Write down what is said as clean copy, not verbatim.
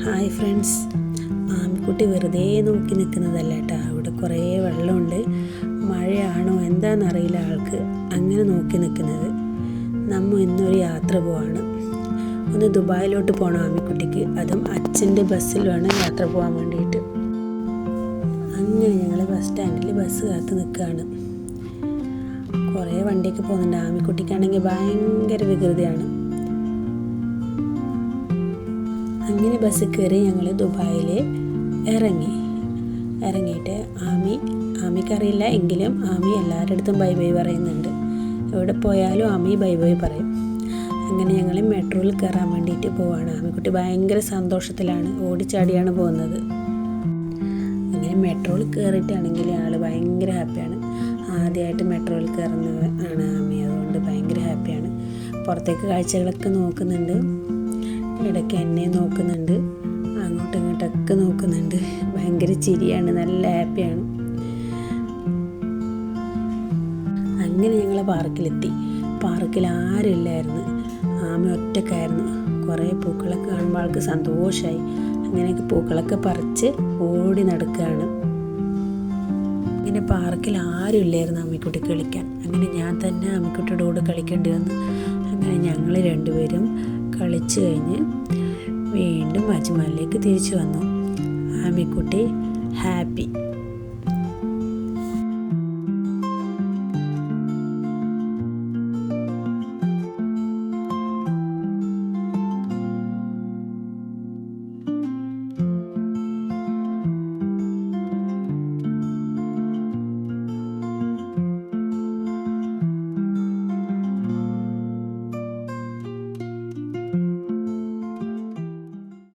Hi friends, ആമിക്കുട്ടി വെറുതെ നോക്കി നിൽക്കുന്നതല്ല കേട്ടോ. അവിടെ കുറേ വെള്ളമുണ്ട്. മഴയാണോ എന്താണെന്നറിയില്ല ആൾക്ക് അങ്ങനെ നോക്കി നിൽക്കുന്നത്. നമ്മൾ ഇന്നൊരു യാത്ര പോവാണ്. ഒന്ന് ദുബായിലോട്ട് പോകണം ആമിക്കുട്ടിക്ക്. അതും അച്ഛൻ്റെ ബസ്സിൽ വേണം യാത്ര പോകാൻ വേണ്ടിയിട്ട്. അങ്ങനെ ഞങ്ങൾ ബസ് സ്റ്റാൻഡിൽ ബസ് കാത്ത് നിൽക്കുകയാണ്. കുറേ വണ്ടിയൊക്കെ പോകുന്നുണ്ട്. ആമിക്കുട്ടിക്കാണെങ്കിൽ ഭയങ്കര വികൃതിയാണ്. അങ്ങനെ ബസ്സിൽ കയറി ഞങ്ങൾ ദുബായിൽ ഇറങ്ങിയിട്ട് ആമിക്കറിയില്ല എങ്കിലും ആമി എല്ലാവരുടെ അടുത്തും ബൈ ബൈ പറയുന്നുണ്ട്. എവിടെ പോയാലും ആമി ബൈ ബൈ പറയും. അങ്ങനെ ഞങ്ങൾ മെട്രോയിൽ കയറാൻ വേണ്ടിയിട്ട് പോവാണ്. ആമിക്കുട്ടി ഭയങ്കര സന്തോഷത്തിലാണ്, ഓടിച്ചാടിയാണ് പോകുന്നത്. അങ്ങനെ മെട്രോയിൽ കയറിയിട്ടാണെങ്കിൽ ആൾ ഭയങ്കര ഹാപ്പിയാണ്. ആദ്യമായിട്ട് മെട്രോയിൽ കയറുന്നത് ആണ് ആമി, അതുകൊണ്ട് ഭയങ്കര ഹാപ്പിയാണ്. പുറത്തേക്ക് കാഴ്ചകളൊക്കെ നോക്കുന്നുണ്ട്, ഇടയ്ക്ക് എന്നെ നോക്കുന്നുണ്ട്, അങ്ങോട്ടും ഇങ്ങോട്ടൊക്കെ നോക്കുന്നുണ്ട്. ഭയങ്കര ചിരിയാണ്, നല്ല ഹാപ്പിയാണ്. അങ്ങനെ ഞങ്ങൾ പാർക്കിലെത്തി. പാർക്കിൽ ആരുമില്ലായിരുന്നു, ആമി ഒറ്റക്കായിരുന്നു. കുറേ പൂക്കളൊക്കെ കാണുമ്പോൾ ആൾക്ക് സന്തോഷമായി. അങ്ങനെയൊക്കെ പൂക്കളൊക്കെ പറിച്ച് ഓടി നടക്കുകയാണ്. അങ്ങനെ പാർക്കിൽ ആരുമില്ലായിരുന്നു ആമിക്കുട്ടി കളിക്കാൻ. അങ്ങനെ ഞാൻ തന്നെ ആമിക്കുട്ടിയുടെ കൂടെ കളിക്കേണ്ടി വന്നു. അങ്ങനെ ഞങ്ങൾ രണ്ടുപേരും കളിച്ചു കഴിഞ്ഞ് വീണ്ടും അജ്മലിലേക്ക് തിരിച്ചു വന്നു. ആമിക്കുട്ടി ഹാപ്പി.